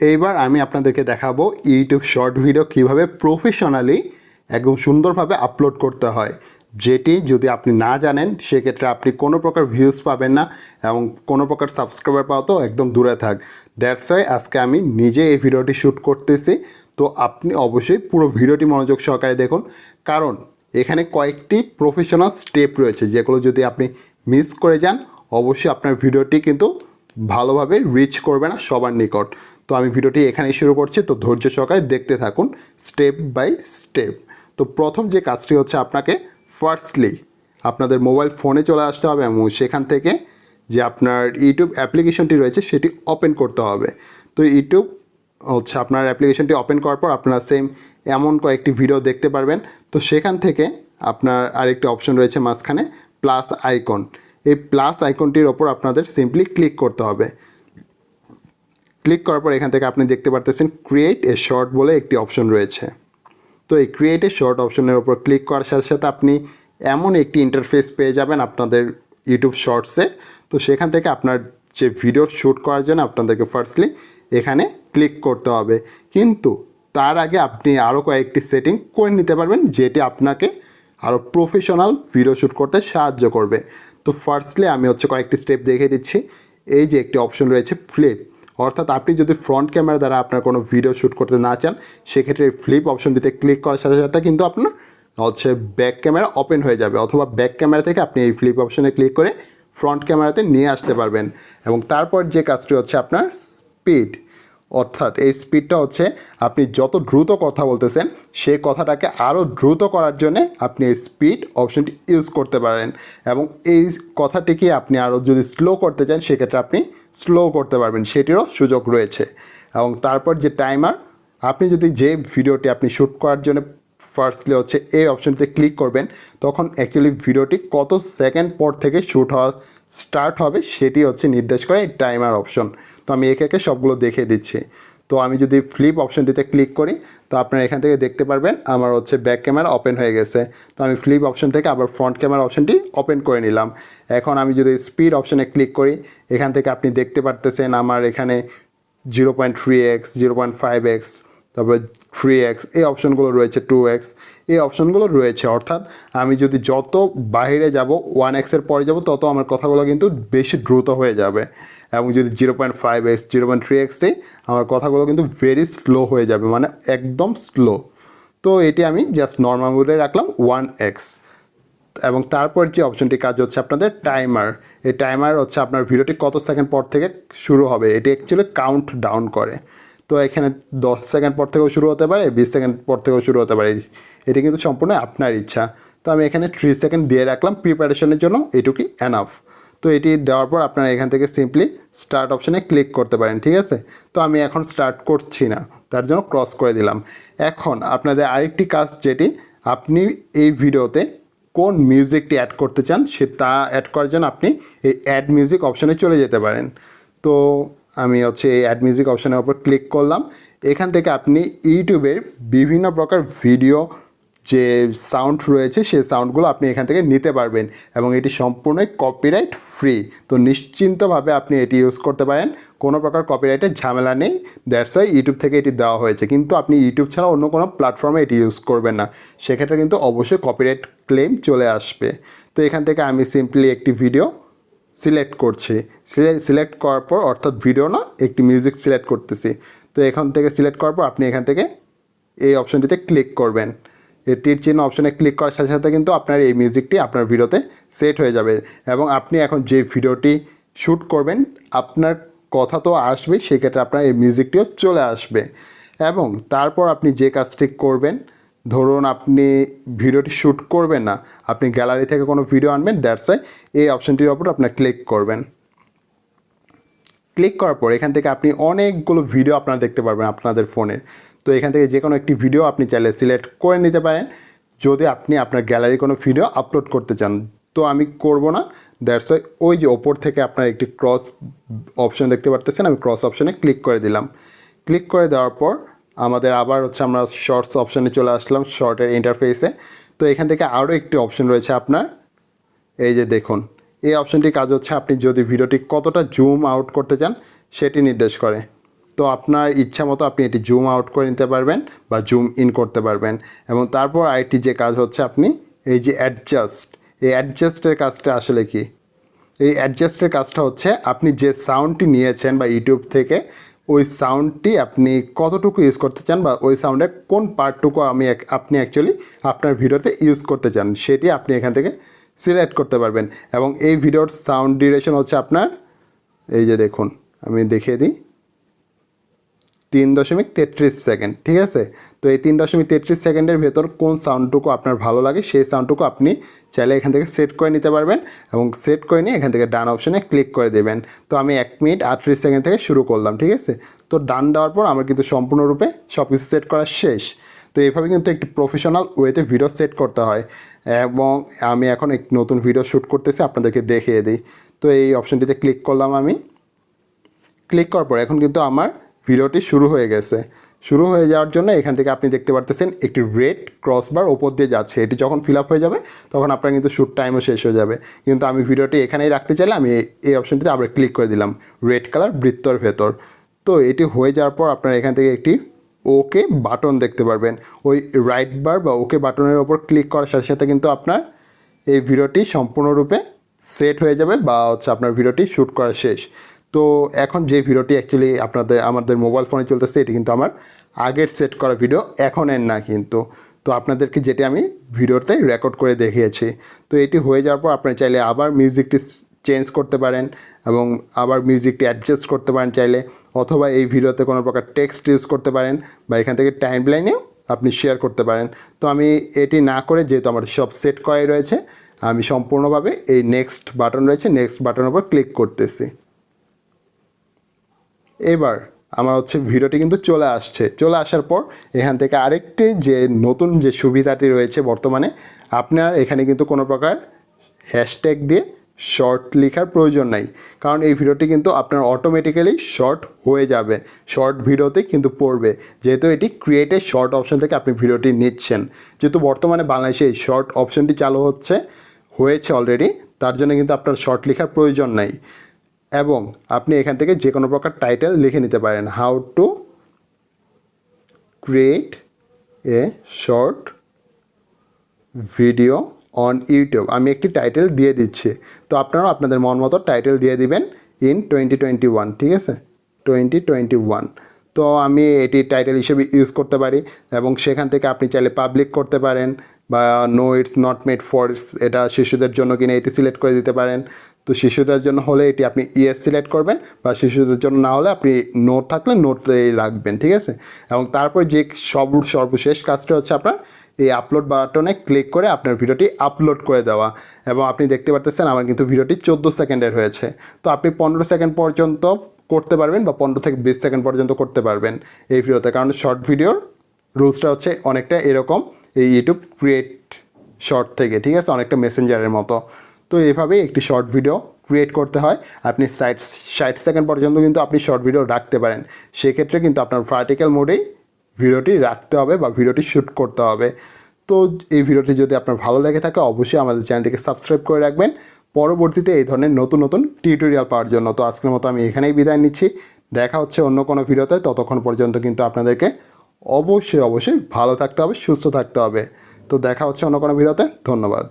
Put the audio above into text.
এইবার আমি আপনাদেরকে দেখাবো ইউটিউব শর্ট ভিডিও কিভাবে প্রফেশনালি একদম সুন্দরভাবে আপলোড করতে হয়, যেটি যদি আপনি না জানেন সেক্ষেত্রে আপনি কোনো প্রকার ভিউজ পাবেন না এবং কোনো প্রকার সাবস্ক্রাইবার পাওয়া তো একদম দূরে থাক। দ্যাটস ওয়াই আজকে আমি নিজে এই ভিডিওটি শ্যুট করতেছি। তো আপনি অবশ্যই পুরো ভিডিওটি মনোযোগ সহকারে দেখুন, কারণ এখানে কয়েকটি প্রফেশনাল স্টেপ রয়েছে যেগুলো যদি আপনি মিস করে যান অবশ্যই আপনার ভিডিওটি কিন্তু ভালোভাবে রিচ করবে না সবার নিকট। তো আমি ভিডিওটি এখানেই শুরু করছি, তো ধৈর্য সহকারে দেখতে থাকুন স্টেপ বাই স্টেপ। তো প্রথম যে কাজটি হচ্ছে আপনাকে ফার্স্টলি আপনাদের মোবাইল ফোনে চলে আসতে হবে এবং সেখান থেকে যে আপনার ইউটিউব অ্যাপ্লিকেশনটি রয়েছে সেটি ওপেন করতে হবে। তো ইউটিউব হচ্ছে আপনার অ্যাপ্লিকেশনটি ওপেন করার পর আপনারা সেম এমন কয়েকটি ভিডিও দেখতে পারবেন। তো সেখান থেকে আপনার আরেকটি অপশন রয়েছে মাঝখানে প্লাস আইকন। এই প্লাস আইকনটির ওপর আপনাদের সিম্পলি ক্লিক করতে হবে। ক্লিক করার পর এখান থেকে আপনি দেখতে পারতেছেন ক্রিয়েট এ শর্ট বলে একটি অপশন রয়েছে। তো এই ক্রিয়েট এ শর্ট অপশনের ওপর ক্লিক করার সাথে সাথে আপনি এমন একটি ইন্টারফেস পেয়ে যাবেন আপনাদের ইউটিউব শর্টসে। তো সেখান থেকে আপনার যে ভিডিও শ্যুট করার জন্য আপনাদেরকে ফার্স্টলি এখানে ক্লিক করতে হবে, কিন্তু তার আগে আপনি আরও কয়েকটি সেটিং করে নিতে পারবেন যেটি আপনাকে আরও প্রফেশনাল ভিডিও শ্যুট করতে সাহায্য করবে। তো ফার্স্টলি আমি হচ্ছে কয়েকটি স্টেপ দেখিয়ে দিচ্ছি। এই যে একটি অপশন রয়েছে ফ্লিপ, অর্থাৎ আপনি যদি ফ্রন্ট ক্যামেরা দ্বারা আপনার কোনো ভিডিও শ্যুট করতে না চান সেক্ষেত্রে ফ্লিপ অপশনটিতে ক্লিক করার সাথে সাথে কিন্তু আপনার হচ্ছে ব্যাক ক্যামেরা ওপেন হয়ে যাবে, অথবা ব্যাক ক্যামেরা থেকে আপনি এই ফ্লিপ অপশনে ক্লিক করে ফ্রন্ট ক্যামেরাতে নিয়ে আসতে পারবেন। এবং তারপর যে কাজটি হচ্ছে আপনার স্পিড, অর্থাৎ এই স্পিডটা হচ্ছে আপনি যত দ্রুত কথা বলতেছেন সেই কথাটাকে আরও দ্রুত করার জন্য আপনি এই স্পিড অপশনটি ইউজ করতে পারেন, এবং এই কথাটিকে আপনি আরও যদি স্লো করতে চান সেক্ষেত্রে আপনি স্লো করতে পারবেন, সেটিরও সুযোগ রয়েছে। এবং তারপর যে টাইমার, আপনি যদি যে ভিডিওটি আপনি শ্যুট করার জন্য ফার্স্টলি হচ্ছে এই অপশনটিতে ক্লিক করবেন তখন অ্যাকচুয়ালি ভিডিওটি কত সেকেন্ড পর থেকে শ্যুট হওয়া স্টার্ট হবে সেটি হচ্ছে নির্দেশ করে এই টাইমার অপশন। তো আমি একে একে সবগুলো দেখিয়ে দিচ্ছি। তো আমি যদি ফ্লিপ অপশনটিতে ক্লিক করি তো আপনারা এখান থেকে দেখতে পারবেন আমার হচ্ছে ব্যাক ক্যামেরা ওপেন হয়ে গেছে। তো আমি ফ্লিপ অপশন থেকে আবার ফ্রন্ট ক্যামেরা অপশনটি ওপেন করে নিলাম। এখন আমি যদি স্পিড অপশনে ক্লিক করি এখান থেকে আপনি দেখতে পারতেছেন আমার এখানে 0.3x, 0.5x, তারপরে 3x এই অপশনগুলো রয়েছে, 2x এই অপশনগুলো রয়েছে। অর্থাৎ আমি যদি যত বাইরে যাব 1x-এর পরে যাব তত আমার কথাগুলো কিন্তু বেশি দ্রুত হয়ে যাবে, এবং যদি 0.5x, 0.3x দিই আমার কথাগুলো কিন্তু ভেরি স্লো হয়ে যাবে, মানে একদম স্লো। তো এটি আমি জাস্ট নর্মাল মোডে রাখলাম 1x। এবং তারপর যে অপশনটি কাজ হচ্ছে আপনাদের টাইমার। এই টাইমার হচ্ছে আপনার ভিডিওটি কত সেকেন্ড পর থেকে শুরু হবে এটি অ্যাকচুয়ালি কাউন্ট ডাউন করে। তো এখানে 10 সেকেন্ড পর থেকেও শুরু হতে পারে, 20 সেকেন্ড পর থেকেও শুরু হতে পারে, এটি কিন্তু সম্পূর্ণ আপনার ইচ্ছা। তো আমি এখানে 3 সেকেন্ড দিয়ে রাখলাম প্রিপারেশনের জন্য, এটুকুই এনাফ। তো এটি দেওয়ার পর আপনারা এখান থেকে সিম্পলি স্টার্ট অপশানে ক্লিক করতে পারেন, ঠিক আছে। তো আমি এখন স্টার্ট করছি না, তার জন্য ক্রস করে দিলাম। এখন আপনাদের আরেকটি কাজ, যেটি আপনি এই ভিডিওতে কোন মিউজিকটি অ্যাড করতে চান সে তা অ্যাড করার জন্য আপনি এই অ্যাড মিউজিক অপশানে চলে যেতে পারেন। তো আমি হচ্ছে এই অ্যাড মিউজিক অপশানের উপর ক্লিক করলাম। এখান থেকে আপনি ইউটিউবের বিভিন্ন প্রকার ভিডিও যে সাউন্ড রয়েছে সেই সাউন্ডগুলো আপনি এখান থেকে নিতে পারবেন, এবং এটি সম্পূর্ণই কপিরাইট ফ্রি। তো নিশ্চিন্তভাবে আপনি এটি ইউজ করতে পারেন, কোনো প্রকার কপিরাইটের ঝামেলা নেই। দ্যাটস ওয়াই ইউটিউব থেকে এটি দেওয়া হয়েছে, কিন্তু আপনি ইউটিউব ছাড়া অন্য কোনো প্ল্যাটফর্মে এটি ইউজ করবেন না, সেক্ষেত্রে কিন্তু অবশ্যই কপিরাইট ক্লেম চলে আসবে। তো এখান থেকে আমি সিম্পলি একটি ভিডিও সিলেক্ট করছি। সিলেক্ট করার পর, অর্থাৎ ভিডিও না, একটি মিউজিক সিলেক্ট করতেছি। তো এখান থেকে সিলেক্ট করার পর আপনি এখান থেকে এই অপশনটিতে ক্লিক করবেন। এই তীর চিহ্ন অপশনে ক্লিক করার সাথে সাথে কিন্তু আপনার এই মিউজিকটি আপনার ভিডিওতে সেট হয়ে যাবে, এবং আপনি এখন যে ভিডিওটি শ্যুট করবেন আপনার কথা তো আসবেই, সেক্ষেত্রে আপনার এই মিউজিকটিও চলে আসবে। এবং তারপর আপনি যে কাজটি করবেন, ধরুন আপনি ভিডিওটি শ্যুট করবেন না, আপনি গ্যালারি থেকে কোনো ভিডিও আনবেন, দ্যাটস ওয়াই এই অপশনটির ওপর আপনার ক্লিক করবেন। ক্লিক করার পর এখান থেকে আপনি অনেকগুলো ভিডিও আপনারা দেখতে পারবেন আপনাদের ফোনে। তো এখান থেকে যে কোনো একটি ভিডিও আপনি চাইলে সিলেক্ট করে নিতে পারেন যদি আপনি আপনার গ্যালারি কোনো ভিডিও আপলোড করতে চান। তো আমি করব না, দ্যাটস ওয়াই ওই যে ওপর থেকে আপনার একটি ক্রস অপশন দেখতে পারতেছেন, আমি ক্রস অপশনে ক্লিক করে দিলাম। ক্লিক করে দেওয়ার পর আমাদের আবার হচ্ছে আমরা শর্টস অপশানে চলে আসলাম, শর্টের ইন্টারফেসে। তো এখান থেকে আরও একটি অপশন রয়েছে আপনার, এই যে দেখুন, এই অপশনটির কাজ হচ্ছে আপনি যদি ভিডিওটি কতটা জুম আউট করতে চান সেটি নির্দেশ করে। তো আপনার ইচ্ছা মতো আপনি এটি জুম আউট করে নিতে পারবেন বা জুম ইন করতে পারবেন। এবং তারপর আরেকটি যে কাজ হচ্ছে, আপনি এই যে অ্যাডজাস্ট, এই অ্যাডজাস্টের কাজটা আসলে কি? এই অ্যাডজাস্টের কাজটা হচ্ছে আপনি যে সাউন্ডটি নিয়েছেন বা ইউটিউব থেকে, ওই সাউন্ডটি আপনি কতটুকু ইউজ করতে চান বা ওই সাউন্ডের কোন পার্টটুকু আপনি অ্যাকচুয়ালি আপনার ভিডিওতে ইউজ করতে চান সেটি আপনি এখান থেকে সিলেক্ট করতে পারবেন। এবং এই ভিডিওর সাউন্ড ডিউরেশন হচ্ছে আপনার, এই যে দেখুন আমি দেখিয়ে দিই, 3.33 সেকেন্ড, ঠিক আছে। তো এই 3.33 সেকেন্ডের ভেতর কোন সাউন্ডটুকু আপনার ভালো লাগে সেই সাউন্ডটুকু আপনি চাইলে এখান থেকে সেট করে নিতে পারবেন এবং সেট করে নিয়ে এখান থেকে ডান অপশনে ক্লিক করে দেবেন। তো আমি 1 মিনিট 38 সেকেন্ড থেকে শুরু করলাম, ঠিক আছে। তো ডান দেওয়ার পর আমার কিন্তু সম্পূর্ণরূপে সব কিছু সেট করা শেষ। তো এইভাবে কিন্তু একটি প্রফেশনাল ওয়েতে ভিডিও সেট করতে হয়। এবং আমি এখন একটি নতুন ভিডিও শ্যুট করতেছি, আপনাদেরকে দেখিয়ে দিই। তো এই অপশনটিতে ক্লিক করলাম আমি। ক্লিক করার পর এখন কিন্তু আমার ভিডিওটি শুরু হয়ে গেছে। শুরু হয়ে যাওয়ার জন্য এখান থেকে আপনি দেখতে পারতেছেন একটি রেড ক্রসবার ওপর দিয়ে যাচ্ছে। এটি যখন ফিল আপ হয়ে যাবে তখন আপনার কিন্তু শ্যুট টাইমও শেষ হয়ে যাবে। কিন্তু আমি ভিডিওটি এখানেই রাখতে চাইলে আমি এই অপশনটিতে আবার ক্লিক করে দিলাম, রেড কালার বৃত্তর ভেতর। তো এটি হয়ে যাওয়ার পর আপনারা এখান থেকে একটি ওকে বাটন দেখতে পারবেন। ওই রাইট বার বা ওকে বাটনের ওপর ক্লিক করার সাথে সাথে কিন্তু আপনার এই ভিডিওটি সম্পূর্ণরূপে সেট হয়ে যাবে বা হচ্ছে আপনার ভিডিওটি শ্যুট করা শেষ। তো এখন যে ভিডিওটি অ্যাকচুয়ালি আমাদের মোবাইল ফোনে চলতেছে, এটি কিন্তু আমার আগের সেট করা ভিডিও, এখনের না কিন্তু। তো আপনাদেরকে যেটি আমি ভিডিওতে রেকর্ড করে দেখিয়েছি। তো এটি হয়ে যাওয়ার পর আপনারা চাইলে আবার মিউজিকটি চেঞ্জ করতে পারেন এবং আবার মিউজিকটি অ্যাডজাস্ট করতে পারেন চাইলে, অথবা এই ভিডিওতে কোনো প্রকার টেক্সট ইউজ করতে পারেন বা এখান থেকে টাইমলাইনেও আপনি শেয়ার করতে পারেন। তো আমি এটি না করে, যেহেতু আমার সব সেট করাই রয়েছে, আমি সম্পূর্ণভাবে এই নেক্সট বাটন রয়েছে, নেক্সট বাটনের উপর ক্লিক করতেছি। এবার আমার হচ্ছে ভিডিওটি কিন্তু চলে আসছে। চলে আসার পর এখান থেকে আরেকটি যে নতুন যে সুবিধাটি রয়েছে বর্তমানে, আপনার এখানে কিন্তু কোনো প্রকার হ্যাশট্যাগ দিয়ে শর্ট লেখার প্রয়োজন নাই, কারণ এই ভিডিওটি কিন্তু আপনার অটোমেটিক্যালি শর্ট হয়ে যাবে, শর্ট ভিডিওতে কিন্তু পড়বে, যেহেতু এটি ক্রিয়েটে শর্ট অপশন থেকে আপনি ভিডিওটি নিচ্ছেন। যেহেতু বর্তমানে বাংলাদেশে এই শর্ট অপশনটি চালু হয়েছে অলরেডি, তার জন্য কিন্তু আপনার শর্ট লেখার প্রয়োজন নাই। এবং আপনি এখান থেকে যে কোনো প্রকার টাইটেল লিখে নিতে পারেন, how to create a short video on YouTube. আমি একটি টাইটেল দিয়ে দিচ্ছি, তো আপনারাও আপনাদের মন মতো টাইটেল দিয়ে দিবেন ইন 2021, ঠিক আছে, 2021। তো আমি এটি টাইটেল হিসেবে ইউজ করতে পারি এবং সেখান থেকে আপনি চাইলে পাবলিক করতে পারেন বা no it's not made for, এটা শিশুদের জন্য কিনা এটি সিলেক্ট করে দিতে পারেন। তো শিশুদের জন্য হলে এটি আপনি ইয়েস সিলেক্ট করবেন, বা শিশুদের জন্য না হলে আপনি নোট থাকলে নোটে রাখবেন, ঠিক আছে। এবং তারপর যে সর্বশেষ কাজটা হচ্ছে আপনার এই আপলোড বাটনে ক্লিক করে আপনার ভিডিওটি আপলোড করে দেওয়া। এবং আপনি দেখতে পারতেছেন আমার কিন্তু ভিডিওটি 14 সেকেন্ডের হয়েছে। তো আপনি 15 সেকেন্ড পর্যন্ত করতে পারবেন বা 15 থেকে 20 সেকেন্ড পর্যন্ত করতে পারবেন এই ভিডিওতে, কারণ শর্ট ভিডিওর রুলসটা হচ্ছে অনেকটা এরকম এই ইউটিউব ক্রিয়েট শর্ট থেকে, ঠিক আছে, অনেকটা মেসেঞ্জারের মতো। তো এইভাবেই একটি শর্ট ভিডিও ক্রিয়েট করতে হয়। আপনি 60 সেকেন্ড পর্যন্ত কিন্তু আপনি শর্ট ভিডিও রাখতে পারেন। সেক্ষেত্রে কিন্তু আপনার ভার্টিক্যাল মোডেই ভিডিওটি রাখতে হবে বা ভিডিওটি শ্যুট করতে হবে। তো এই ভিডিওটি যদি আপনার ভালো লেগে থাকে অবশ্যই আমাদের চ্যানেলটিকে সাবস্ক্রাইব করে রাখবেন পরবর্তীতে এই ধরনের নতুন নতুন টিউটোরিয়াল পাওয়ার জন্য। তো আজকের মতো আমি এখানেই বিদায় নিচ্ছি, দেখা হচ্ছে অন্য কোনো ভিডিওতে। ততক্ষণ পর্যন্ত কিন্তু আপনাদেরকে অবশ্যই ভালো থাকতে হবে, সুস্থ থাকতে হবে। তো দেখা হচ্ছে অন্য কোনো ভিডিওতে। ধন্যবাদ।